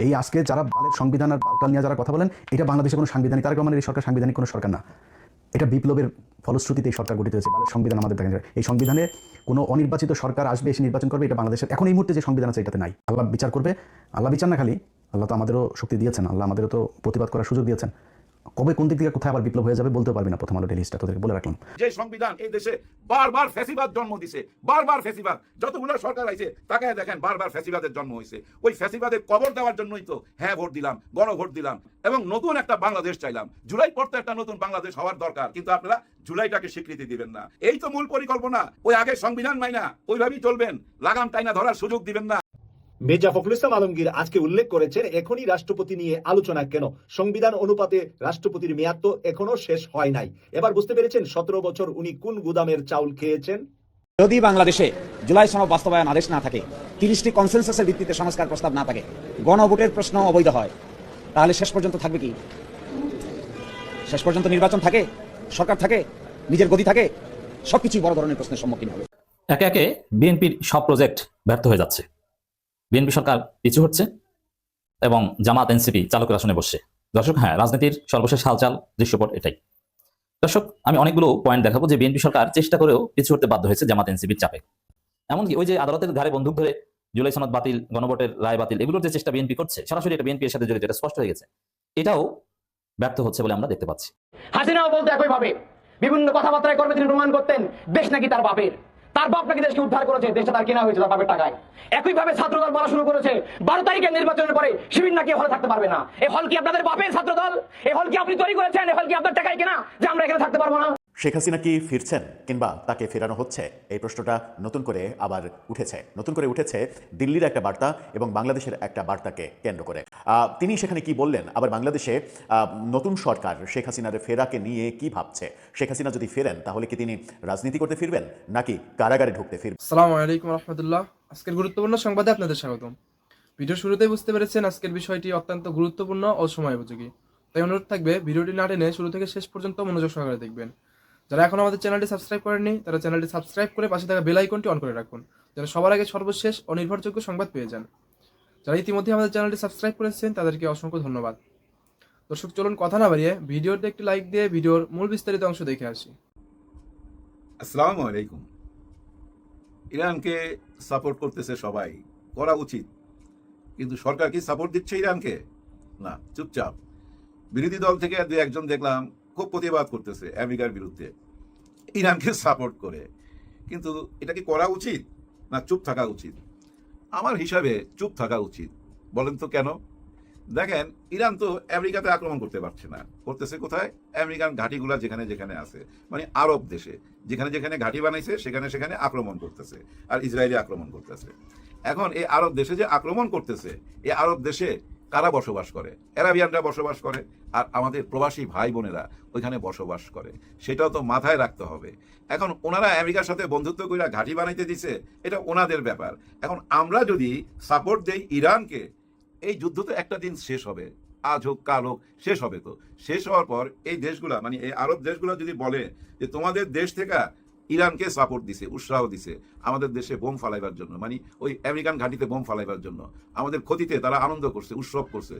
এই আজকে যারা বালের সংবিধান আর বালতাল নিয়ে যারা কথা বলেন, এটা বাংলাদেশে কোনো সাংবিধানিক, তারেক রহমানের এই সরকার সাংবিধানিক কোনো সরকার না। এটা বিপ্লবের ফলশ্রুতিতে এই সরকার গঠিত হয়েছে। বালের সংবিধান আমাদের দেখেন, এই সংবিধানে কোনো অনির্বাচিত সরকার আসবে, এসে নির্বাচন করবে, এটা বাংলাদেশের এখন এই মুহূর্তে যে সংবিধান আছে এটাতে নাই। আল্লাহ বিচার করবে। আল্লাহ বিচার না, খালি আল্লাহ তো আমাদেরও শক্তি দিয়েছেন, আল্লাহ আমাদেরও তো প্রতিবাদ করার সুযোগ দিয়েছেন। কবে কোন দিক থেকে কোথায় আবার বিপ্লব হয়ে যাবে বলতে পারবি না। প্রথম আলো ডেইলি স্টার তোদেরকে বলে রাখলাম, যে সংবিধান এই দেশে বারবার ফ্যাসিবাদ জন্ম দিছে, বারবার ফ্যাসিবাদ, যতগুলো সরকার আইছে তাকে দেখেন বারবার ফ্যাসিবাদের জন্ম হয়েছে। ওই ফ্যাসিবাদের কবর দেওয়ার জন্যই তো হ্যাঁ ভোট দিলাম, গণভোট দিলাম এবং নতুন একটা বাংলাদেশ চাইলাম। জুলাই পর তো একটা নতুন বাংলাদেশ হওয়ার দরকার, কিন্তু আপনারা জুলাইটাকে স্বীকৃতি দিবেন না। এই তো মূল পরিকল্পনা। ওই আগে সংবিধান মাইনা ওইভাবেই চলবেন, লাগাম টাইনা ধরার সুযোগ দিবেন না। মির্জা ফখরুল ইসলাম আলমগীর আজকে উল্লেখ করেছেন, এখনই রাষ্ট্রপতি নিয়ে আলোচনা কেন? সংবিধান অনুপাতে রাষ্ট্রপতির মেয়াদ তো এখনো শেষ হয় নাই। এবার বুঝতে পেরেছেন 17 বছর উনি কোন গুদামের চাউল খেয়েছেন। যদি বাংলাদেশে জুলাই সনদ বাস্তবায়ন আদেশ না থাকে, 30টি কনসেনসাসের ভিত্তিতে সংস্কার প্রস্তাব না থাকে, গণভোটের প্রশ্ন অবৈধ হয়, তাহলে শেষ পর্যন্ত থাকবে কি? শেষ পর্যন্ত নির্বাচন থাকে, সরকার থাকে, নিজের গদি থাকে, সবকিছুই বড় ধরনের প্রশ্নের সম্মুখীন হবে। একে একে বিএনপির সব প্রজেক্ট ব্যর্থ হয়ে যাচ্ছে। বিএনপি সরকার পিছু হচ্ছে এবং জামাত এনসিপি চালকের আসনে বসছে। দর্শক, হ্যাঁ, রাজনীতির সর্বশেষ হালচাল দৃশ্যপট এটাই। দর্শক, আমি অনেকগুলো পয়েন্ট দেখাবো যে বিএনপি সরকার চেষ্টা করেও পিছু হতে বাধ্য হয়েছে জামাত এনসিপির চাপে। এমনকি ওই যে আদালতের ধারে বন্দুক ধরে জুলাই সনদ বাতিল, গণভোটের রায় বাতিল, এগুলোর যে চেষ্টা বিএনপি করছে, সরাসরি এটা বিএনপির সাথে জড়িত, এটা স্পষ্ট হয়ে গেছে। এটাও ব্যর্থ হচ্ছে বলে আমরা দেখতে পাচ্ছি। হাসিনাও বলতে একই ভাবে বিভিন্ন কথাবার্তায় কর্মে তিনি প্রমাণ করতেন দেশ নাকি তার বাপের, তার বাপ নাকি দেশকে উদ্ধার করেছে, দেশটা তার কেনা হয়েছে তার বাপের টাকায়। একইভাবে ছাত্রদল বলা শুরু করেছে 12 তারিখের নির্বাচনের পরে শিবির নাকি হলে থাকতে পারবে না। এই হল কি আপনাদের বাপের ছাত্রদল? এই হল কি আপনি তৈরি করেছেন? এই হল কি আপনার টাকায় কেনা যে আমরা এখানে থাকতে পারবো না? শেখ হাসিনা কি ফিরছেন কিংবা তাকে ফেরানো হচ্ছে? এই প্রশ্নটা নতুন করে আবার উঠেছে দিল্লির একটা বার্তা এবং বাংলাদেশের একটা বার্তাকে কেন্দ্র করে। তিনি সেখানে কি বললেন, আবার বাংলাদেশে নতুন সরকার শেখ হাসিনার ফেরাকে নিয়ে কি ভাবছে? শেখ হাসিনা যদি ফেরেন তাহলে কি তিনি রাজনীতি করতে ফিরবেন নাকি কারাগারে ঢুকতে ফিরবেন? আসসালামু আলাইকুম রহমতুল্লাহ। আজকের গুরুত্বপূর্ণ সংবাদে আপনাদের স্বাগতম। ভিডিও শুরুতেই বুঝতে পেরেছেন আজকের বিষয়টি অত্যন্ত গুরুত্বপূর্ণ ও সময়োপযোগী, তাই অনুরোধ থাকবে ভিডিওটি না টেনে শুরু থেকে শেষ পর্যন্ত মনোযোগ সহকারে দেখবেন। যারা এখন আমাদের চ্যানেলটি সাবস্ক্রাইব করেননি তারা চ্যানেলটি সাবস্ক্রাইব করে পাশে থাকা বেল আইকনটি অন করে রাখুন, যেন সবার আগে সর্বশেষ ও নির্ভরযোগ্য সংবাদ পেয়ে যান। যারা ইতিমধ্যে আমাদের চ্যানেলটি সাবস্ক্রাইব করেছেন তাদেরকে অসংখ্য ধন্যবাদ। দর্শক, চলুন কথা না বাড়িয়ে ভিডিওতে একটি লাইক দিয়ে ভিডিওর মূল বিস্তারিত অংশ দেখে আসি। আসসালামু আলাইকুম। ইরানকে সাপোর্ট করতেছে সবাই, করা উচিত, কিন্তু সরকার কি সাপোর্ট দিচ্ছে ইরানকে? না, চুপচাপ। বিরোধী দল থেকে দু একজন দেখলাম খুব প্রতিবাদ করতেছে আমেরিকার বিরুদ্ধে, ইরানকে সাপোর্ট করে। কিন্তু এটা কি করা উচিত না চুপ থাকা উচিত? আমার হিসাবে চুপ থাকা উচিত। বলেন তো কেন? দেখেন, ইরান তো আমেরিকাতে আক্রমণ করতে পারছে না, করতেছে কোথায়? আমেরিকান ঘাঁটিগুলা যেখানে যেখানে আছে, মানে আরব দেশে যেখানে যেখানে ঘাঁটি বানাইছে সেখানে সেখানে আক্রমণ করতেছে, আর ইসরায়েলি আক্রমণ করতেছে। এখন এই আরব দেশে যে আক্রমণ করতেছে, এই আরব দেশে কারা বসবাস করে? আরাবিয়ানরা বসবাস করে, আর আমাদের প্রবাসী ভাই বোনেরা ওইখানে বসবাস করে, সেটাও তো মাথায় রাখতে হবে। এখন ওনারা আমেরিকার সাথে বন্ধুত্ব করে ঘাঁটি বানাইতে দিছে, এটা ওনাদের ব্যাপার। এখন আমরা যদি সাপোর্ট দেই ইরানকে, এই যুদ্ধ তো একটা দিন শেষ হবে, আজ হোক কাল হোক শেষ হবে। তো শেষ হওয়ার পর এই দেশগুলা, মানে এই আরব দেশগুলা যদি বলে যে তোমাদের দেশ থেকে ইরানকে সাপোর্ট দিছে, উৎসাহ দিছে আমাদের দেশে বোম ফালাইবার জন্য, মানে ওই আমেরিকান ঘাঁটিতে বোম ফালাইবার জন্য, আমাদের ক্ষতিতে তারা আনন্দ করছে, উৎসব করছে,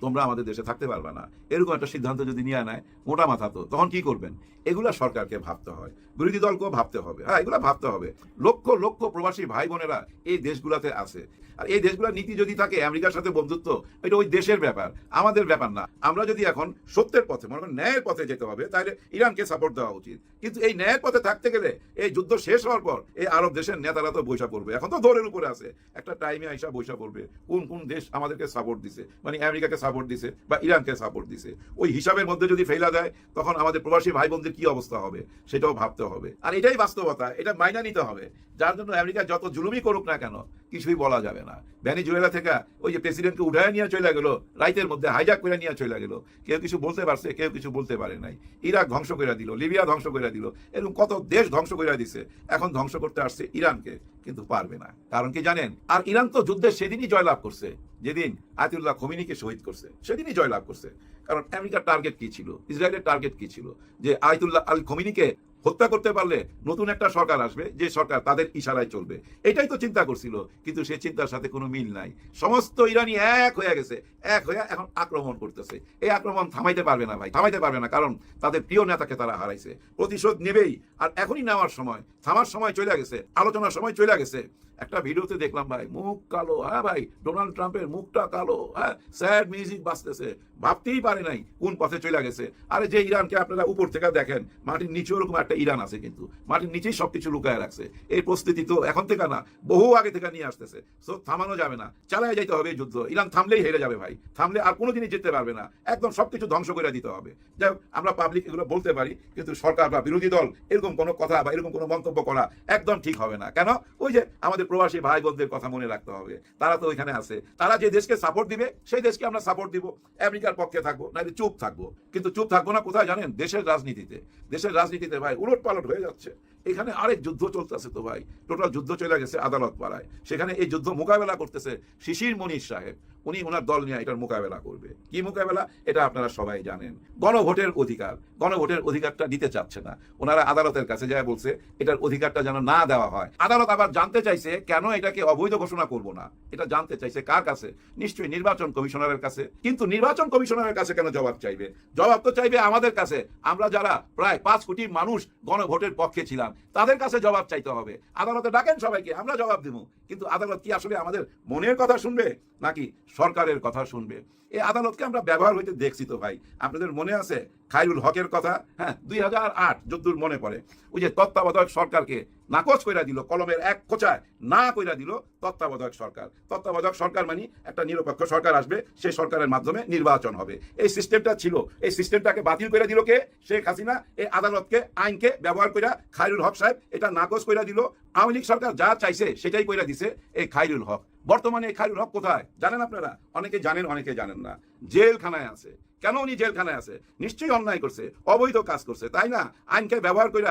তোমরা আমাদের দেশে থাকতে পারবে না, এরকম একটা সিদ্ধান্ত যদি নিয়ে নেয় মোটা মাথা, তো তখন কি করবেন? এগুলা সরকারকে ভাবতে হয়, বিরোধী দলকেও ভাবতে হবে। হ্যাঁ, এগুলা ভাবতে হবে। লক্ষ লক্ষ প্রবাসী ভাই বোনেরা এই দেশগুলাতে আছে, আর এই দেশগুলোর নীতি যদি থাকে আমেরিকার সাথে বন্ধুত্ব, এটা ওই দেশের ব্যাপার, আমাদের ব্যাপার না। আমরা যদি এখন সত্যের পথে, মনে করেন ন্যায়ের পথে যেতে হবে, তাহলে ইরানকে সাপোর্ট দেওয়া উচিত। কিন্তু এই ন্যায়ের পথে থাকতে গেলে এই যুদ্ধ শেষ হওয়ার পর এই আরব দেশের নেতারা তো বৈশা পড়বে, এখন তো দৌড়ের উপরে আছে, একটা টাইমে আইসা বৈশা পড়বে কোন কোন দেশ আমাদেরকে সাপোর্ট দিছে, মানে আমেরিকাকে সাপোর্ট দিছে বা ইরানকে সাপোর্ট দিছে। ওই হিসাবের মধ্যে যদি ফেলা দেয় তখন আমাদের প্রবাসী ভাই বোনদের কি অবস্থা হবে সেটাও ভাবতে হবে। আর এটাই বাস্তবতা, এটা মাইনা নিতে হবে। যার জন্য আমেরিকা যত জুলুমই করুক না কেন কিছুই বলা যাবে না। ভেনিজুয়েলা থেকে ওই যে প্রেসিডেন্টকে উঠায় নিয়ে চলে গেল, রাইতের মধ্যে হাইজাক করে নিয়ে চলে গেল, কেউ কিছু বলতে পারছে, কেউ কিছু বলতে পারে নাই। ইরাক ধ্বংস করে দিল, লিবিয়া ধ্বংস করে দিল, এরকম কত দেশ ধ্বংস করে দিছে। এখন ধ্বংস করতে আসছে ইরানকে, কিন্তু পারবে না। কারণ কি জানেন? আর ইরান তো যুদ্ধে সেদিনই জয়লাভ করছে যেদিন আয়াতুল্লাহ খোমেনিকে শহীদ করছে, সেদিনই জয়লাভ করছে। কারণ আমেরিকার টার্গেট কি ছিল, ইসরায়েলের টার্গেট কি ছিল? যে আয়াতুল্লাহ আল খোমেনিকে হত্যা করতে পারলে নতুন একটা সরকার আসবে, যে সরকার তাদের ইশারায় চলবে। এটাই তো চিন্তা করছিল, কিন্তু সে চিন্তার সাথে কোনো মিল নাই। সমস্ত ইরানি এক হয়ে গেছে, এক হয়ে এখন আক্রমণ করতেছে। এই আক্রমণ থামাইতে পারবে না ভাই, থামাইতে পারবে না, কারণ তাদের প্রিয় নেতাকে তারা হারাইছে। প্রতিশোধ নেবেই, আর এখনই নেওয়ার সময়, থামার সময় চলে গেছে, আলোচনার সময় চলে গেছে। একটা ভিডিওতে দেখলাম ভাই, মুখ কালো, হ্যাঁ ভাই, ডোনাল্ড ট্রাম্পের মুখটা কালো, হ্যাঁ, স্যাড মিউজিক বাজতেছে, ভাবতেই পারে নাই কোন পথে চলে গেছে। আরে যে ইরানকে আপনারা উপর থেকে দেখেন, মাটির নিচে ওরকম একটা ইরান আছে, কিন্তু মাটির নিচেই সবকিছু লুকায় রাখছে। এই প্রস্তুতি তো এখন থেকে না, বহু আগে থেকে নিয়ে আসতেছে। সো থামানো যাবে না, চালায় যাইতে হবে এই যুদ্ধ। ইরান থামলেই হেরে যাবে ভাই, থামলে আর কোনোদিনই জিততে পারবে না, একদম সবকিছু ধ্বংস করে দিতে হবে। যাই হোক, আমরা পাবলিক এগুলো বলতে পারি, কিন্তু সরকার বা বিরোধী দল এরকম কোনো কথা বা এরকম কোনো মন্তব্য করা একদম ঠিক হবে না। কেন? ওই যে আমাদের প্রবাসী ভাই বোনদের কথা মনে রাখতে হবে, তারা তো ওইখানে আছে, তারা যে দেশকে সাপোর্ট দিবে সেই দেশকে আমরা সাপোর্ট দিব, আমেরিকার পক্ষে থাকবো, নাহলে চুপ থাকবো। কিন্তু চুপ থাকবো না কোথায় জানেন? দেশের রাজনীতিতে। দেশের রাজনীতিতে ভাই উলট পালট হয়ে যাচ্ছে। এখানে আরেক যুদ্ধ চলতেছে তো ভাই, টোটাল যুদ্ধ চলে গেছে আদালত পাড়ায়। সেখানে এই যুদ্ধ মোকাবেলা করতেছে শিশির মনির সাহেব, উনি ওনার দল নিয়ে এটার মোকাবেলা করবে। কি মোকাবেলা? এটা আপনারা সবাই জানেন, গণভোটের অধিকার। গণভোটের অধিকারটা দিতে চাচ্ছে না ওনারা, আদালতের কাছে যায় বলছে এটার অধিকারটা যেন না দেওয়া হয়। আদালত আবার জানতে চাইছে কেন এটাকে অবৈধ ঘোষণা করব না, এটা জানতে চাইছে কার কাছে? নিশ্চয়ই নির্বাচন কমিশনারের কাছে। কিন্তু নির্বাচন কমিশনারের কাছে কেন জবাব চাইবে? জবাব তো চাইবে আমাদের কাছে, আমরা যারা প্রায় 5 কোটি মানুষ গণভোটের পক্ষে ছিলাম, তাদের কাছে জবাব চাইতে হবে। আদালতে ডাকেন সবাইকে, আমরা জবাব দেব। কিন্তু আদালত কি আসলে আমাদের মনের কথা শুনবে নাকি সরকারের কথা শুনবে? এই আদালতকে আমরা ব্যবহার হইতে দেখছি তো ভাই। আপনাদের মনে আছে খায়রুল হকের কথা? হ্যাঁ, 2008 যদ্দূর মনে পড়ে, ওই যে তত্ত্বাবধায়ক সরকারকে নাকচ কইরা দিল, কলমের এক খোঁচায় না কইরা দিল তত্ত্বাবধায়ক সরকার। তত্ত্বাবধায়ক সরকার মানে একটা নিরপেক্ষ সরকার আসবে, সেই সরকারের মাধ্যমে নির্বাচন হবে। এই সিস্টেমটা ছিল, এই সিস্টেমটাকে বাতিল করে দিল কে? শেখ হাসিনা। এই আদালতকে, আইনকে ব্যবহার কইরা খায়রুল হক সাহেব এটা নাকচ কইরা দিল। আওয়ামী লীগ সরকার যা চাইছে সেটাই কইরা দিছে এই খায়রুল হক। বর্তমানে এই খায়রুল হক কোথায় জানেন আপনারা? অনেকে জানেন, অনেকে জানেন না। জেলখানায় আছে। কেন উনি জেলখানায় আছে? নিশ্চয়ই অন্যায় করছে, অবৈধ কাজ করছে, তাই না? আইনকে ব্যবহার করে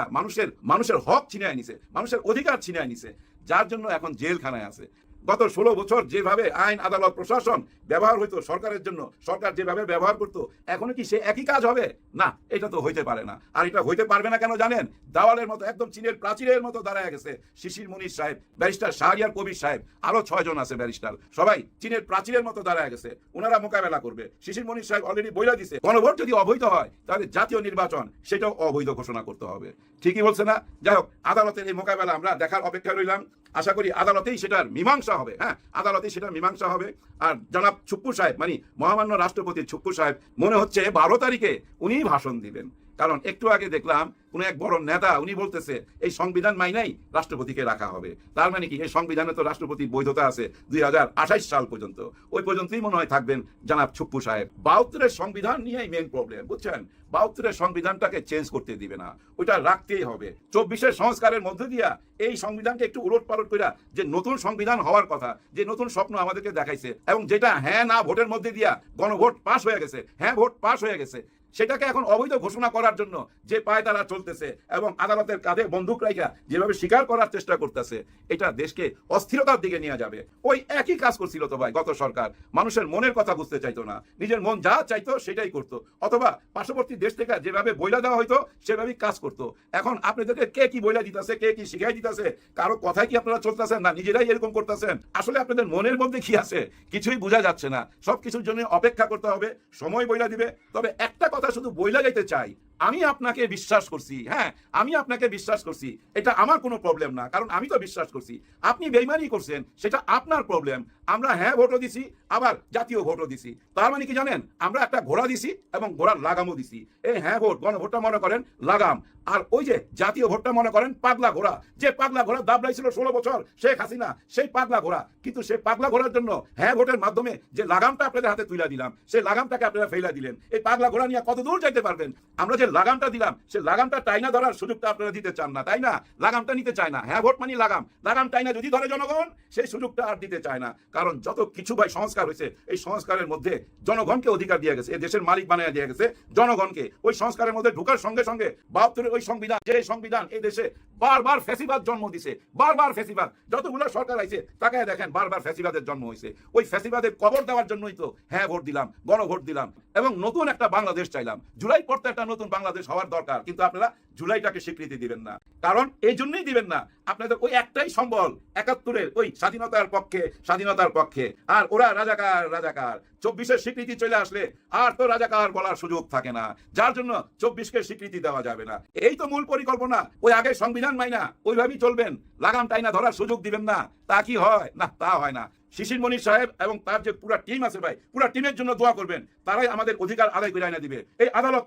মানুষের হক ছিনিয়ে নিছে, মানুষের অধিকার ছিনিয়ে নিছে, যার জন্য এখন জেলখানায় আছে। গত 16 বছর যেভাবে আইন, আদালত, প্রশাসন ব্যবহার হইতো সরকারের জন্য, সরকার যেভাবে ব্যবহার করতো, এখনো কি সে একই কাজ হবে? না, এটা তো হইতে পারে না। আর এটা হইতে পারবে না কেন জানেন? দেওয়ালের মতো, একদম চীনের প্রাচীরের মতো দাঁড়ায় গেছে শিশির মনির সাহেব, ব্যারিস্টার শাহরিয়ার কবির সাহেব, আরো 6 জন আছে ব্যারিস্টার, সবাই চীনের প্রাচীরের মতো দাঁড়ায় গেছে। ওনারা মোকাবেলা করবে। শিশির মনির সাহেব অলরেডি বইলা দিছে, গণভোট যদি অবৈধ হয় তাহলে জাতীয় নির্বাচন সেটাও অবৈধ ঘোষণা করতে হবে। ঠিকই বলছে না? যাই হোক, আদালতের এই মোকাবেলা আমরা দেখার অপেক্ষা রইলাম। আশা করি আদালতেই সেটার মীমাংসা হবে। হ্যাঁ, আদালতেই সেটার মীমাংসা হবে। আর জনাব ছুপ্পু সাহেব, মানে মহামান্য রাষ্ট্রপতি ছুপ্পু সাহেব, মনে হচ্ছে 12 তারিখে উনিই ভাষণ দিবেন। কারণ একটু আগে দেখলাম কোন এক বড় নেতা উনি বলতেছে এই সংবিধান মাইনাই রাষ্ট্রপতিকে রাখা হবে। তার মানে কি? এই সংবিধানে তো রাষ্ট্রপতির বৈধতা আছে 2028 সাল পর্যন্ত, ওই পর্যন্তই মনে হয় থাকবেন জনাব ছুপ্পু সাহেব। 72-এর সংবিধান নিয়েই মেইন প্রবলেম, বুঝছেন? 72-এর সংবিধানটাকে চেঞ্জ করতে দিবে না, ওইটা রাখতেই হবে। 24-এর সংস্কারের মধ্য দিয়া এই সংবিধানকে একটু উলট পালট কইরা যে নতুন সংবিধান হওয়ার কথা, যে নতুন স্বপ্ন আমাদেরকে দেখাইছে, এবং যেটা হ্যাঁ না ভোটের মধ্যে দিয়া গণভোট পাস হয়ে গেছে, হ্যাঁ ভোট পাস হয়ে গেছে, সেটাকে এখন অবৈধ ঘোষণা করার জন্য যে পায় তারা চলতেছে এবং আদালতের কাঁধে বন্দুক রাখা যেভাবে স্বীকার করার চেষ্টা করতেছে, এটা দেশকে অস্থিরতার দিকে নিয়ে যাবে। ওই একই কাজ করছিল তো ভাই গত সরকার। মানুষের মনের কথা বুঝতে চাইতো না, নিজের মন যা চাইতো সেটাই করতো, অথবা পার্শ্ববর্তী দেশ থেকে যেভাবে বইলা দেওয়া হইতো সেভাবেই কাজ করতো। এখন আপনাদেরকে কে কি বইলা দিতেছে, কে কি শিখাই দিতেছে, কারো কথাই কি আপনারা চলতেছেন না নিজেরাই এরকম করতেছেন? আসলে আপনাদের মনের মধ্যে কি আছে কিছুই বোঝা যাচ্ছে না। সবকিছুর জন্য অপেক্ষা করতে হবে, সময় বইলা দিবে। তবে একটা কথা শুধু বইলা যাইতে চাই, আমি আপনাকে বিশ্বাস করছি। হ্যাঁ, আমি আপনাকে বিশ্বাস করছি, এটা আমার কোনো প্রবলেম না, কারণ আমি তো বিশ্বাস করছি। আপনি বেইমানি করছেন, সেটা আপনার প্রবলেম। আমরা হ্যাঁ ভোটও দিছি, আবার জাতীয় ভোটও দিছি। তার মানে কি জানেন? আমরা একটা ঘোড়া দিছি এবং ঘোড়ার লাগামও দিছি। এই হ্যাঁ ভোট, গণভোটটা মনে করেন লাগাম, আর ওই যে জাতীয় ভোটটা মনে করেন পাগলা ঘোড়া। যে পাগলা ঘোড়া দাবড়াইছিল 16 বছর শেখ হাসিনা, সেই পাগলা ঘোড়া। কিন্তু সেই পাগলা ঘোড়ার জন্য হ্যাঁ ভোটের মাধ্যমে যে লাগামটা আপনাদের হাতে তুলে দিলাম, সেই লাগামটাকে আপনারা ফেলা দিলেন। এই পাগলা ঘোড়া নিয়ে কত দূর যাইতে পারবেন? আমরা যে লাগামটা দিলাম, সে লাগামটা টাইনা ধরার সুযোগটা আপনারা দিতে চান না, তাই না? লাগামটা নিতে চায় না। হ্যাঁ ভোট মানে লাগাম, লাগাম টাইনা যদি ধরে জনগণ, সেই সুযোগটা আর দিতে চায় না। কারণ যত কিছু ভাই সংস্কার হয়েছে, এই সংস্কারের মধ্যে জনগণকে অধিকার দিয়ে গেছে, এই দেশের মালিক বানিয়ে দিয়ে গেছে জনগণকে। ওই সংস্কারের মধ্যে ঢোকার সঙ্গে সঙ্গে 72-এর ওই সংবিধান, যে সংবিধান এই দেশে বারবার ফ্যাসিবাদ জন্ম দিছে, বারবার ফ্যাসিবাদ। যতগুলো সরকার আইছে তাকায় দেখেন, বারবার ফ্যাসিবাদের জন্ম হয়েছে। ওই ফ্যাসিবাদের কবর দেওয়ার জন্যই তো হ্যাঁ ভোট দিলাম, গণভোট দিলাম, এবং নতুন একটা বাংলাদেশ চাইলাম। জুলাই পর তো একটা নতুন বাংলাদেশ হওয়ার দরকার, কিন্তু আপনারা জুলাইটাকে স্বীকৃতি দিবেন না। কারণ এই জন্যই দিবেন না, আপনাদের ওই একটাই সম্বল ৭১-এর ওই স্বাধীনতার পক্ষে, আর ওরা রাজাকার ২৪-এর স্বীকৃতি চলে আসলে আর তো রাজাকার বলার সুযোগ থাকে না, যার জন্য ২৪-কে স্বীকৃতি দেওয়া যাবে না। এই তো মূল পরিকল্পনা। ওই আগে সংবিধান মাইনা ওইভাবেই চলবেন, লাগাম টাইনা ধরার সুযোগ দিবেন না। তা কি হয়? না, তা হয় না। শিশির মনির সাহেব এবং তার যে পুরা টিম আছে ভাই, পুরা টিমের জন্য দোয়া করবেন, তারাই আমাদের অধিকার আদায় করে আইনা দিবে। এই আদালত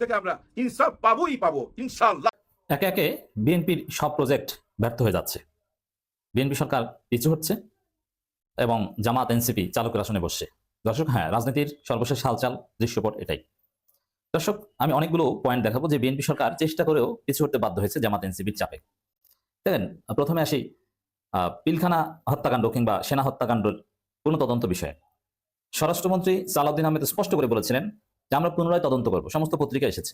থেকে আমরা ইনসাফ পাবোই পাবো ইনশাআল্লাহ। একে একে বিএনপির সব প্রজেক্ট ব্যর্থ হয়ে যাচ্ছে। বিএনপি সরকার পিছু হচ্ছে এবং জামাত এনসিপি চালকের আসনে বসছে। দর্শক, হ্যাঁ, রাজনীতির সর্বশেষ হালচাল দৃশ্যপট এটাই। দর্শক, আমি অনেকগুলো পয়েন্ট দেখাবো যে বিএনপি সরকার চেষ্টা করেও পিছু হতে বাধ্য হয়েছে জামাত এনসিপির চাপে। দেখেন, প্রথমে আসি পিলখানা হত্যাকাণ্ড কিংবা সেনা হত্যাকাণ্ডের কোনো তদন্ত বিষয়ে স্বরাষ্ট্রমন্ত্রী সালাউদ্দিন আহমেদ স্পষ্ট করে বলেছিলেন যে আমরা পুনরায় তদন্ত করব। সমস্ত পত্রিকা এসেছে।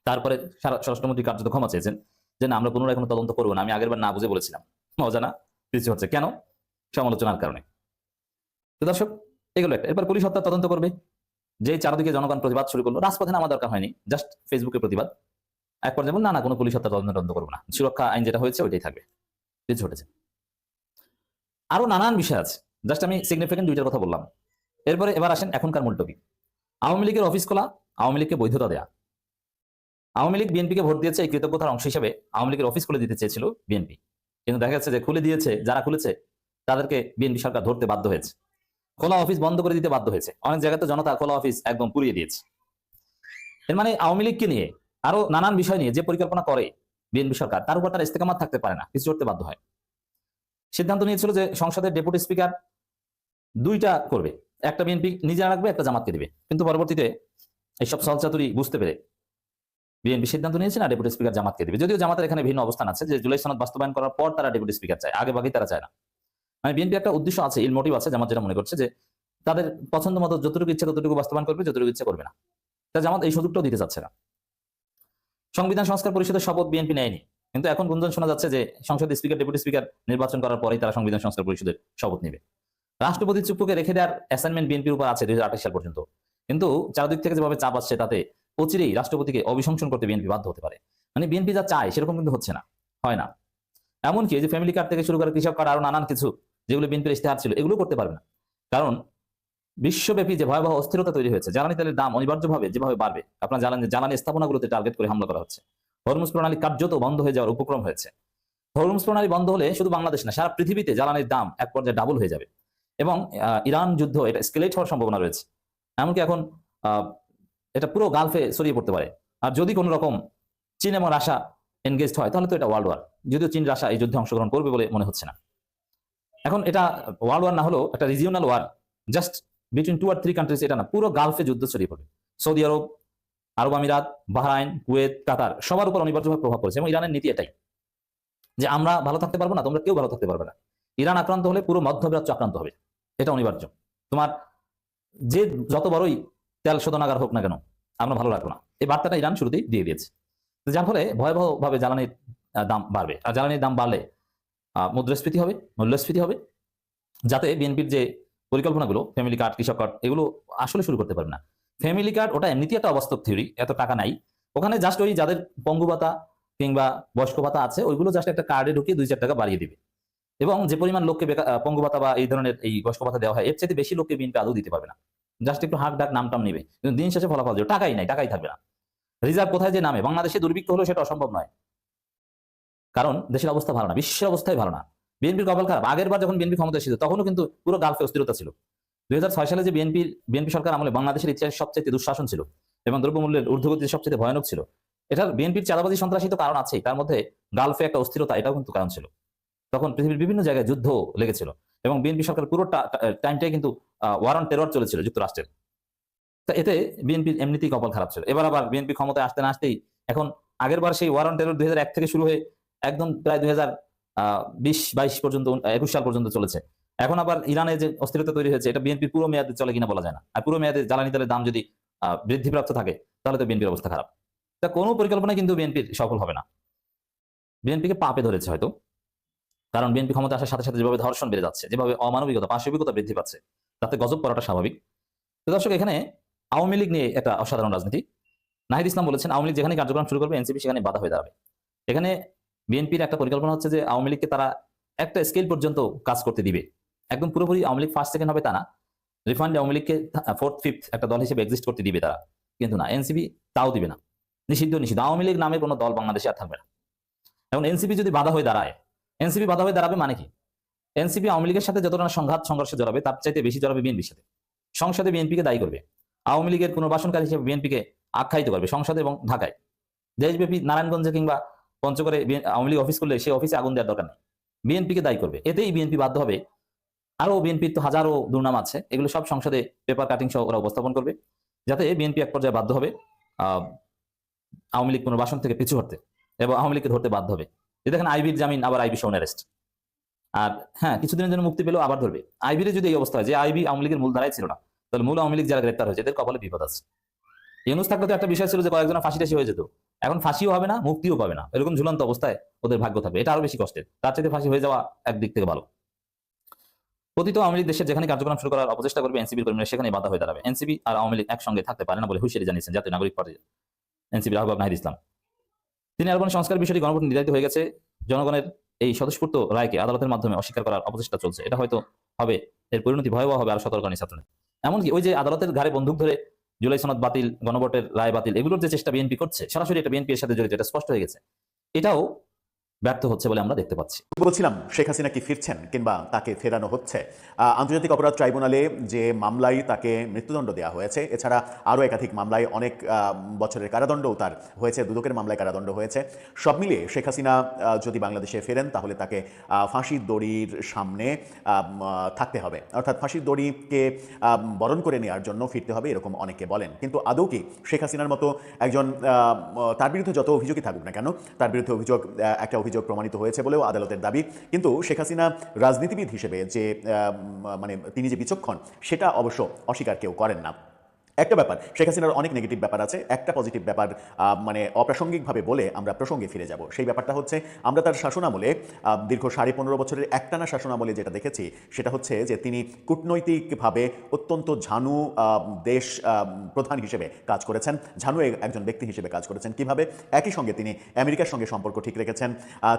তারপরে স্বরাষ্ট্রমন্ত্রী কার্যত ক্ষমা চেয়েছেন যে না, আমরা পুনরায় কোনো তদন্ত করবো না, আমি আগেরবার না বুঝে বলেছিলাম। অজানা পিছু হচ্ছে কেন? সমালোচনার কারণে। তো দর্শক, এগুলো একটা। এরপর পুলিশ হত্যা তদন্ত করবে। যে চারদিকে জনগণ প্রতিবাদ শুরু করলো, রাজপথে নামা দরকার হয়নি, জাস্ট ফেসবুকে প্রতিবাদ। এক পর্যায়ে না কোনো পুলিশ হত্যা তদন্ত করবো না, সুরক্ষা আইন যেটা হয়েছে ওইটাই থাকবে। পিছু হটেছে। আরো নানান বিষয় আছে, জাস্ট আমি সিগনিফিকেন্ট দুইটার কথা বললাম। এরপরে এবার আসেন এখনকার মূল টপিক। আওয়ামী লীগের অফিস খোলা, আওয়ামী লীগকে বৈধতা দেয়া। আওয়ামী লীগ বিএনপিকে ভোট দিয়েছে, এই কৃতজ্ঞতার অংশ হিসেবে আওয়ামী লীগের অফিস খুলে দিতে চেয়েছিল বিএনপি, কিন্তু দেখা যাচ্ছে যে খুলে দিয়েছে যারা খুলেছে তাদেরকে বিএনপি সরকার ধরতে বাধ্য হয়েছে, খোলা অফিস বন্ধ করে দিতে বাধ্য হয়েছে। অনেক জায়গায় তো জনতা খোলা অফিস একদম পুড়িয়ে দিয়েছে। এর মানে আওয়ামী লীগকে নিয়ে আরো নানান বিষয় নিয়ে যে পরিকল্পনা করে বিএনপি সরকার, তার উপর তার ইস্তেকামাত থাকতে পারে না, কিছু করতে বাধ্য হয়। সিদ্ধান্ত নিয়েছিল যে সংসদের ডেপুটি স্পিকার দুইটা করবে, একটা বিএনপি নিজে রাখবে, একটা জামাতকে দিবে। কিন্তু পরবর্তীতে এইসব সলচাতুরি বুঝতে পেরে বিএনপি সিদ্ধান্ত নিয়েছে না, ডেপুটি স্পিকার জামাতকে দিবে। যদিও জামাতের এখানে ভিন্ন অবস্থান আছে যে জুলাই সনদ বাস্তবায়ন করার পর তারা ডেপুটি স্পিকার চায়, আগে ভাগেই তারা চায় না। মানে বিএনপি একটা উদ্দেশ্য আছে, ইল মোটিভ আছে। জামাত যেটা মনে করছে যে তাদের পছন্দ মতো যতটুকু ইচ্ছা ততটুকু বাস্তবায়ন করবে, যতটুকু ইচ্ছা করবে না। তা জামাত এই সুযোগটাও দিতে চাচ্ছে না। সংবিধান সংস্কার পরিষদের শপথ বিএনপি নেয়নি, কিন্তু এখন গুঞ্জন শোনা যাচ্ছে যে সংসদের স্পিকার ডেপুটি স্পিকার নির্বাচন করার পরেই তারা সংবিধান সংস্কার পরিষদের শপথ নেবে। রাষ্ট্রপতি চুপ্পুকে রেখে দেওয়ার অ্যাসাইনমেন্ট বিএনপির উপর আছে 2028 সাল পর্যন্ত, কিন্তু চারদিক থেকে যেভাবে চাপ আসছে তাতে অচিরেই রাষ্ট্রপতিকে অভিশংসন করতে বিএনপি বাধ্য হতে পারে। মানে বিএনপি যা চায় সেরকম কিন্তু হচ্ছে না, হয় না। এমনকি যে ফ্যামিলি কার্ড থেকে শুরু করে কৃষক কার্ড, আরো নানান কিছু যেগুলো বিএনপির ইশতেহার ছিল, এগুলো করতে পারবে না। কারণ বিশ্বব্যাপী যে ভয়াবহ অস্থিরতা তৈরি হয়েছে, জ্বালানি তেলের দাম অনিবার্যভাবে যেভাবে বাড়বে, আপনার জ্বালানি স্থাপনাগুলোতে টার্গেট করে হামলা করা হচ্ছে, হরমুজ প্রণালী কার্যত বন্ধ হয়ে যাওয়ার উপক্রম হয়েছে। হরমুজ প্রণালী বন্ধ হলে শুধু বাংলাদেশ না, সারা পৃথিবীতে জ্বালানির দাম এক পর্যায়ে ডাবল হয়ে যাবে এবং ইরান যুদ্ধ এটা স্কেলেট হওয়ার সম্ভাবনা রয়েছে। এমনকি এখন এটা পুরো গালফে ছড়িয়ে পড়তে পারে। আর যদি কোনো রকম চীন এবং রাশিয়া এনগেজড হয় তাহলে তো এটা ওয়ার্ল্ড ওয়ার, যদিও চীন রাশিয়া এই যুদ্ধে অংশগ্রহণ করবে বলে মনে হচ্ছে না। এখন এটা ওয়ার্ল্ড ওয়ার না হলেও একটা regional war, just between 2 or 3 countries, এটা না, পুরো গালফে যুদ্ধ ছড়িয়ে পড়বে। সৌদি আরব, আরব আমিরাত, বাহরাইন, কুয়েত, কাতার সবার উপর অনিবার্যভাবে প্রভাব পড়েছে। এবং ইরানের নীতি এটাই যে আমরা ভালো থাকতে পারবো না, তোমরা কেউ ভালো থাকতে পারবে না। ইরান আক্রান্ত হলে পুরো মধ্যপ্রাচ্য আক্রান্ত হবে, এটা অনিবার্য। তোমার যে যত বড়ই তেল শোধনাগার হোক না কেন, আমরা ভালো রাখবো না, এই বার্তাটা ইরান শুরুতেই দিয়ে দিয়েছে। যার ফলে ভয়াবহভাবে জ্বালানির দাম বাড়বে। আর জ্বালানির দাম বাড়লে মুদ্রাস্ফীতি হবে, মূল্যস্ফীতি হবে, যাতে বিএনপির যে পরিকল্পনাগুলো ফ্যামিলি কার্ড, কৃষক কার্ড, এগুলো আসলে শুরু করতে পারবে না। ফ্যামিলি কার্ড ওটা এমনিতে একটা অবাস্তব থিওরি, এত টাকা নাই ওখানে, জাস্ট ওই যাদের পঙ্গু ভাতা কিংবা বয়স্ক ভাতা আছে ওইগুলো জাস্ট একটা কার্ডে ঢুকিয়ে 2-4 টাকা বাড়িয়ে দিবে। এবং যে পরিমাণ লোককে পঙ্গু ভাতা বা এই ধরনের এই বয়স্ক ভাতা দেওয়া হয়, এর চাইতে বেশি লোককে বিএনপি আদৌ দিতে পারবে না। জাস্ট একটু হাঁক ডাক নাম টাম নিবে, কিন্তু দিন শেষে ফলাফল যে টাকাই নাই, টাকাই থাকবে না। রিজার্ভ কোথায় যে নামে, বাংলাদেশে দুর্ভিক্ষ হলো সেটা অসম্ভব নয়, কারণ দেশের অবস্থা ভালো না, বিশ্বের অবস্থাই ভালো না। বিএনপির কপাল খারাপ, আগের বার যখন বিএনপি ক্ষমতা ছিল তখনও কিন্তু পুরো গালফে অস্থিরতা ছিল। 2006 সালে যে বিএনপি সরকার আমলে বাংলাদেশের ইতিহাসে সবচেয়ে দুঃশাসন ছিল এবং দ্রব্যমূল্যের ঊর্ধ্বগতি সবচেয়ে ভয়ানক ছিল। এটার বিএনপির চাঁদাবাজি সন্ত্রাসী তো কারণ আছেই, তার মধ্যে গালফে একটা অস্থিরতা, এটাও কিন্তু কারণ ছিল। তখন পৃথিবীর বিভিন্ন জায়গায় যুদ্ধ লেগেছিল এবং বিএনপি সরকার পুরো টাইমটাই কিন্তু ওয়ার অন টেরর চলেছিল যুক্তরাষ্ট্রের। তা এতে বিএনপির এমনিতেই কপাল খারাপ ছিল। এবার আবার বিএনপি ক্ষমতায় আসতে না আসতেই এখন আগের বার সেই ওয়ার অন টেরর 2001 থেকে শুরু হয়ে একদম প্রায় 2020-22 পর্যন্ত, 21 সাল পর্যন্ত চলেছে। এখন আবার ইরানে যে অস্থিরতা তৈরি হয়েছে, এটা বিএনপির পুরো মেয়াদে চলে কিনা বলা যায় না। আর পুরো মেয়াদে জ্বালানি তেলের দাম যদি বৃদ্ধিপ্রাপ্ত থাকে তাহলে তো বিএনপির অবস্থা খারাপ। তা কোনো পরিকল্পনা কিন্তু বিএনপির সফল হবে না। বিএনপিকে পাপে ধরেছে হয়তো, কারণ বিএনপি ক্ষমতা আসার সাথে সাথে যেভাবে ধর্ষণ বেড়ে যাচ্ছে, যেভাবে অমানবিকতা, পাশবিকতা বৃদ্ধি পাচ্ছে, তাতে গজব পড়াটা স্বাভাবিক। তো দর্শক, এখানে আওয়ামী লীগ নিয়ে একটা অসাধারণ রাজনীতি। নাহিদ ইসলাম বলেছেন আওয়ামী লীগ যেখানে কার্যক্রম শুরু করবে এনসিপি সেখানে বাধা হয়ে দাঁড়াবে। এখানে বিএনপির একটা পরিকল্পনা হচ্ছে যে আওয়ামী লীগকে তারা একটা স্কেল পর্যন্ত কাজ করতে দিবে, একদম পুরোপুরি আওয়ামী লীগ ফার্স্ট সেকেন্ড হবে তা না, রিফান্ড আওয়ামী লীগকে ফোর্থ ফিফথ একটা দল হিসেবে এক্সিস্ট করতে দিবে তারা, কিন্তু না, এনসিপি তাও দিবে না, নিষিদ্ধ। আওয়ামী লীগ নামে কোনো দল বাংলাদেশে আর থাকবে না। এখন এনসিপি যদি বাধা হয়ে দাঁড়ায়, এনসিপি বাধা হয়ে দাঁড়াবে মানে কি, এনসিপি আওয়ামী লীগের সাথে যতটা সংঘাত সংঘর্ষে জড়াবে তার চাইতে বেশি জড়াবে বিএনপির সাথে। সংসদে বিএনপিকে দায়ী করবে, আওয়ামী লীগের পুনর্বাসনকারী হিসেবে বিএনপিকে আখ্যায়িত করবে সংসদে এবং ঢাকায়। দেশব্যাপী নারায়ণগঞ্জে কিংবা পঞ্চগড়ে আওয়ামী লীগ অফিস করলে সেই অফিসে আগুন দেওয়ার দরকার নেই, বিএনপিকে দায়ী করবে। এতেই বিএনপি বাধ্য হবে। আরো বিএনপির তো হাজারো দুর্নাম আছে, এগুলো সব সংসদে পেপার কাটিং সহ ওরা উপস্থাপন করবে, যাতে বিএনপি এক পর্যায়ে বাধ্য হবে আওয়ামী লীগ পুনর্বাসন থেকে পিছু হটতে এবং আওয়ামী লীগকে ধরতে বাধ্য হবে। যে দেখেন আইবির জামিন, আবার আইবি সহ অ্যারেস্ট, আর হ্যাঁ কিছুদিনের জন্য মুক্তি পেলেও আবার ধরবে। আইবির যদি এই অবস্থা হয় যে আইবি আওয়ামী লীগের মূল ধারায় ছিল না, তাহলে মূল আওয়ামী লীগ যারা গ্রেপ্তার হয়েছে এদের কপালে বিপদ আছে। ইউনূস থাকলে তো একটা বিষয় ছিল যে কয়েকজন ফাঁসি টাসি হয়ে যেত, এখন ফাঁসিও হবে না, মুক্তিও পাবে না, এরকম ঝুলন্ত অবস্থায় ওদের ভাগ্য থাকবে। এটা আরো বেশি কষ্টের, তার চাইতে ফাঁসি হয়ে যাওয়া একদিক থেকে ভালো। প্রতিত আওয়ামী লীগ দেশের যেখানে কার্যক্রম শুরু করার অপচেষ্টা করবে এনসিপির কর্মীরা সেখানে বাধা হয়ে দাঁড়াবে। এনসিপি আর আওয়ামী লীগ একসঙ্গে থাকতে পারে না বলে হুঁশিয়ারি জানিয়েছেন জাতীয় নাগরিক পার্টি এনসিপির আহ্বায়ক নাহিদ ইসলাম। তিনি আরো সংস্কার বিষয়টি গণভোটে নির্ধারিত হয়ে গেছে, জনগণের এই স্বতঃস্ফূর্ত রায়কে আদালতের মাধ্যমে অস্বীকার করার অপচেষ্টা চলছে, এটা হয়তো হবে, এর পরিণতি ভয়াবহ হবে, আর সতর্ক নেই ছাত্রদের। এমনকি ওই যে আদালতের ঘাড়ে বন্দুক ধরে জুলাই সনদ বাতিল, গণভোটের রায় বাতিল, এগুলোর যে চেষ্টা বিএনপি করছে, সরাসরি এটা বিএনপি এর সাথে জড়িত, এটা স্পষ্ট হয়ে গেছে, এটাও ব্যর্থ হচ্ছে বলে আমরা দেখতে পাচ্ছি। বলছিলাম শেখ হাসিনা কি ফিরছেন কিংবা তাকে ফেরানো হচ্ছে। আন্তর্জাতিক অপরাধ ট্রাইব্যুনালে যে মামলায় তাকে মৃত্যুদণ্ড দেওয়া হয়েছে, এছাড়া আরও একাধিক মামলায় অনেক বছরের কারাদণ্ডও তার হয়েছে, দুদকের মামলায় কারাদণ্ড হয়েছে। সব মিলিয়ে শেখ হাসিনা যদি বাংলাদেশে ফেরেন তাহলে তাকে ফাঁসির দড়ির সামনে থাকতে হবে, অর্থাৎ ফাঁসির দড়িকে বরণ করে নেওয়ার জন্য ফিরতে হবে, এরকম অনেকে বলেন। কিন্তু আদৌ কি শেখ হাসিনার মতো একজন, তার বিরুদ্ধে যত অভিযোগই থাকুক না কেন, তার বিরুদ্ধে একটা অভিযোগ প্রমাণিত হয়েছে বলেও আদালতের দাবি, কিন্তু শেখ হাসিনা রাজনীতিবিদ হিসেবে যে মানে তিনি যে বিচক্ষণ সেটা অবশ্য অস্বীকার কেউ করেন না। একটা ব্যাপার, শেখ হাসিনার অনেক নেগেটিভ ব্যাপার আছে, একটা পজিটিভ ব্যাপার মানে অপ্রাসঙ্গিকভাবে বলে আমরা প্রসঙ্গে ফিরে যাব। সেই ব্যাপারটা হচ্ছে আমরা তার শাসনামলে দীর্ঘ 15.5 বছরের একটানা শাসনামলে যেটা দেখেছি সেটা হচ্ছে যে তিনি কূটনৈতিকভাবে অত্যন্ত ঝানু দেশ প্রধান হিসেবে কাজ করেছেন, ঝানু একজন ব্যক্তি হিসেবে কাজ করেছেন। কিভাবে? একই সঙ্গে তিনি আমেরিকার সঙ্গে সম্পর্ক ঠিক রেখেছেন,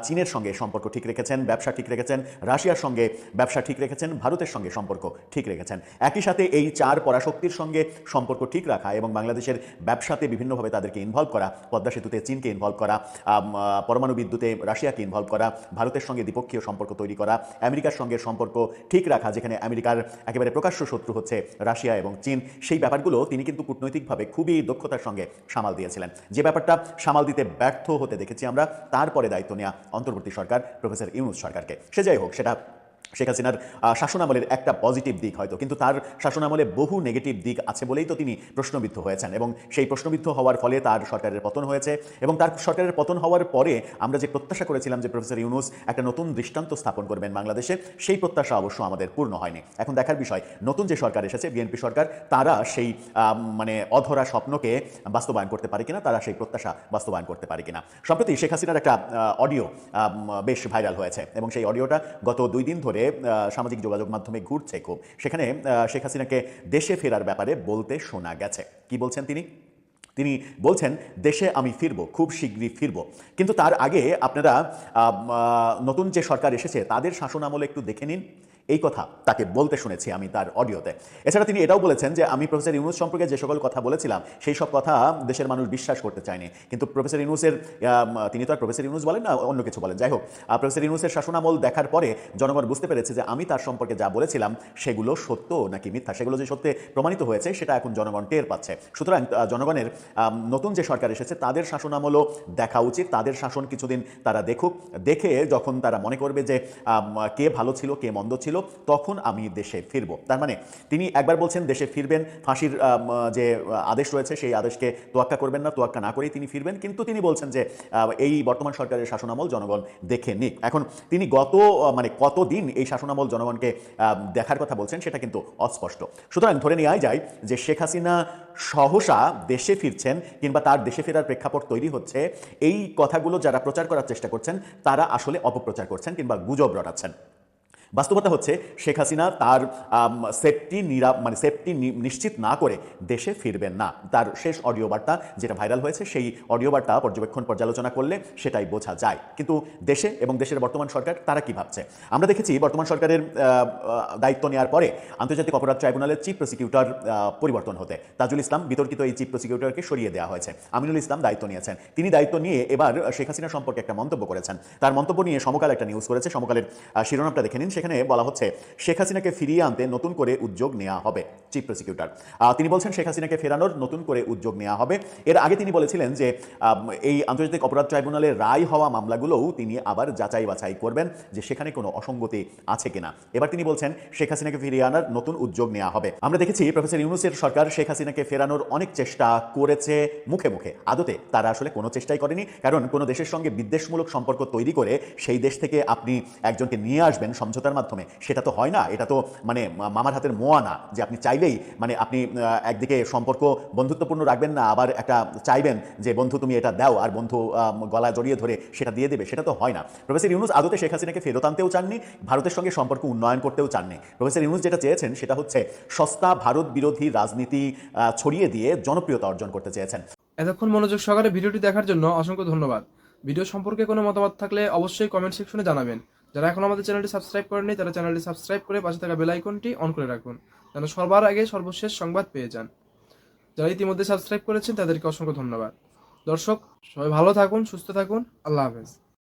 চীনের সঙ্গে সম্পর্ক ঠিক রেখেছেন, ব্যবসা ঠিক রেখেছেন, রাশিয়ার সঙ্গে ব্যবসা ঠিক রেখেছেন, ভারতের সঙ্গে সম্পর্ক ঠিক রেখেছেন। একই সাথে এই 4 পরাশক্তির সঙ্গে সম্পর্ক ঠিক রাখা এবং বাংলাদেশের ব্যবসাতে বিভিন্নভাবে তাদেরকে ইনভলভ করা, পদ্মা সেতুতে চীনকে ইনভলভ করা, পরমাণু বিদ্যুতে রাশিয়াকে ইনভলভ করা, ভারতের সঙ্গে দ্বিপক্ষীয় সম্পর্ক তৈরি করা, আমেরিকার সঙ্গে সম্পর্ক ঠিক রাখা, যেখানে আমেরিকার একেবারে প্রকাশ্য শত্রু হচ্ছে রাশিয়া এবং চীন, সেই ব্যাপারগুলো তিনি কিন্তু কূটনৈতিকভাবে খুবই দক্ষতার সঙ্গে সামাল দিয়েছিলেন। যে ব্যাপারটা সামাল দিতে ব্যর্থ হতে দেখেছি আমরা, তারপরে দায়িত্ব নেওয়া অন্তর্বর্তী সরকার প্রফেসর ইউনূস সরকারকে। সে যাই হোক, সেটা শেখ হাসিনার শাসনামলের একটা পজিটিভ দিক হয়তো, কিন্তু তার শাসনামলে বহু নেগেটিভ দিক আছে বলেই তো তিনি প্রশ্নবিদ্ধ হয়েছেন, এবং সেই প্রশ্নবিদ্ধ হওয়ার ফলে তার সরকারের পতন হয়েছে। এবং তার সরকারের পতন হওয়ার পরে আমরা যে প্রত্যাশা করেছিলাম যে প্রফেসর ইউনূস একটা নতুন দৃষ্টান্ত স্থাপন করবেন বাংলাদেশে, সেই প্রত্যাশা অবশ্য আমাদের পূর্ণ হয়নি। এখন দেখার বিষয়, নতুন যে সরকার এসেছে বিএনপি সরকার, তারা সেই মানে অধরা স্বপ্নকে বাস্তবায়ন করতে পারে কিনা, তারা সেই প্রত্যাশা বাস্তবায়ন করতে পারে কিনা। সম্প্রতি শেখ হাসিনার একটা অডিও বেশ ভাইরাল হয়েছে, এবং সেই অডিওটা গত 2 দিন ধরে সামাজিক যোগাযোগ মাধ্যমে ঘুরছে খুব। সেখানে শেখ হাসিনাকে দেশে ফেরার ব্যাপারে বলতে শোনা গেছে। কি বলছেন তিনি বলছেন, দেশে আমি ফিরবো, খুব শীঘ্রই ফিরবো। কিন্তু তার আগে আপনারা নতুন যে সরকার এসেছে তাদের শাসনামলে একটু দেখে নিন, এই কথা তাকে বলতে শুনেছি আমি তার অডিওতে। এছাড়া তিনি এটাও বলেছেন যে আমি প্রফেসর ইউনূস সম্পর্কে যে সকল কথা বলেছিলাম সেই সব কথা দেশের মানুষ বিশ্বাস করতে চায়নি। কিন্তু প্রফেসর ইউনূসের, তিনি তো আর প্রফেসর ইউনূস বলেন না, অন্য কিছু বলেন, যাই হোক, প্রফেসর ইউনূসের শাসনামল দেখার পরে জনগণ বুঝতে পেরেছে যে আমি তার সম্পর্কে যা বলেছিলাম সেগুলো সত্য নাকি মিথ্যা, সেগুলো যে সত্যি প্রমাণিত হয়েছে সেটা এখন জনগণ টের পাচ্ছে। সুতরাং জনগণের নতুন যে সরকার এসেছে তাদের শাসনামলও দেখা উচিত, তাদের শাসন কিছুদিন তারা দেখুক, দেখে যখন তারা মনে করবে যে কে ভালো ছিল কে মন্দ ছিল, তখন আমি দেশে ফিরব। তার মানে তিনি একবার বলছেন দেশে ফিরবেন, ফাঁসির যে আদেশ রয়েছে সেই আদেশকে তোয়াক্কা করবেন না, তোয়াক্কা না করেই তিনি ফিরবেন, কিন্তু তিনি বলছেন যে এই বর্তমান সরকারের শাসনামল জনগণ দেখে নিক। এখন তিনি কতদিন এই শাসনামল জনগণকে দেখার কথা বলছেন সেটা কিন্তু অস্পষ্ট। সুতরাং ধরে নেওয়া যায় যে শেখ হাসিনা সহসা দেশে ফিরছেন কিংবা তার দেশে ফেরার প্রেক্ষাপট তৈরি হচ্ছে, এই কথাগুলো যারা প্রচার করার চেষ্টা করছেন তারা আসলে অপপ্রচার করছেন কিংবা গুজব রটাচ্ছেন। বাস্তবতা হচ্ছে শেখ হাসিনা তার সেফটি নিশ্চিত না করে দেশে ফিরবেন না। তার শেষ অডিও বার্তা যেটা ভাইরাল হয়েছে, সেই অডিও বার্তা পর্যালোচনা করলে সেটাই বোঝা যায়। কিন্তু দেশে এবং দেশের বর্তমান সরকার তারা কি ভাবছে আমরা দেখেছি। বর্তমান সরকারের দায়িত্ব নেওয়ার পরে আন্তর্জাতিক অপরাধ ট্রাইব্যুনালের চিফ প্রসিকিউটর পরিবর্তন হতে তাজুল ইসলাম বিতর্কিত এই চিফ প্রসিকিউটরকে সরিয়ে দেওয়া হয়েছে। আমিনুল ইসলাম দায়িত্ব নিয়েছেন। তিনি দায়িত্ব নিয়ে এবার শেখ হাসিনা সম্পর্কে একটা মন্তব্য করেছেন। তার মন্তব্য নিয়ে সমকাল একটা নিউজ করেছে। সমকালের শিরোনামটা দেখে নিন। সেখানে বলা হচ্ছে শেখ হাসিনাকে ফিরিয়ে আনতে নতুন করে উদ্যোগ নেওয়া হবে। চিফ প্রসিকিউটর তিনি বলছেন শেখ হাসিনাকে ফেরানোর নতুন করে উদ্যোগ নেওয়া হবে। এর আগে তিনি বলেছিলেন যে এই আন্তর্জাতিক অপরাধ ট্রাইব্যুনালের রায় হওয়া মামলাগুলোও তিনি আবার যাচাই বাছাই করবেন যে সেখানে কোনো অসঙ্গতি আছে কিনা। এবার তিনি বলছেন শেখ হাসিনাকে ফিরিয়ে আনার নতুন উদ্যোগ নেওয়া হবে। আমরা দেখেছি প্রফেসর ইউনূসের সরকার শেখ হাসিনাকে ফেরানোর অনেক চেষ্টা করেছে মুখে মুখে, আদতে তারা আসলে কোনো চেষ্টাই করেনি। কারণ কোনো দেশের সঙ্গে বিদ্বেষমূলক সম্পর্ক তৈরি করে সেই দেশ থেকে আপনি একজনকে নিয়ে আসবেন সমঝোতার মাধ্যমে, সেটা তো হয় না। এটা তো মানে মামার হাতের মোয়া না যে আপনি চাইলেই মানে আপনি একদিকে সম্পর্ক বন্ধুত্বপূর্ণ রাখবেন না, আবার একটা চাইবেন যে বন্ধু তুমি এটা দাও, আর বন্ধু গলা জড়িয়ে ধরে সেটা দিয়ে দেবে, সেটা তো হয় না। প্রফেসর ইউনূস আদতে শেখ হাসিনাকে ফেরত আনতেও চাননি, ভারতের সঙ্গে সম্পর্ক উন্নয়ন করতেও চাননি। প্রফেসর ইউনূস যেটা চেয়েছেন সেটা হচ্ছে সস্তা ভারত বিরোধী রাজনীতি ছড়িয়ে দিয়ে জনপ্রিয়তা অর্জন করতে চেয়েছেন। এতক্ষণ মনোযোগ সহকারে ভিডিওটি দেখার জন্য অসংখ্য ধন্যবাদ। ভিডিও সম্পর্কে কোনো মতামত থাকলে অবশ্যই কমেন্ট সেকশনে জানাবেন। যারা এখন আমাদের চ্যানেলটি সাবস্ক্রাইব করেননি তারা চ্যানেলটি সাবস্ক্রাইব করে পাশে থাকা বেল আইকনটি অন করে রাখুন, যেন সবার আগে সর্বশেষ সংবাদ পেয়ে যান। যারা ইতিমধ্যে সাবস্ক্রাইব করেছেন তাদেরকে অসংখ্য ধন্যবাদ। দর্শক সবাই ভালো থাকুন, সুস্থ থাকুন, আল্লাহ হাফেজ।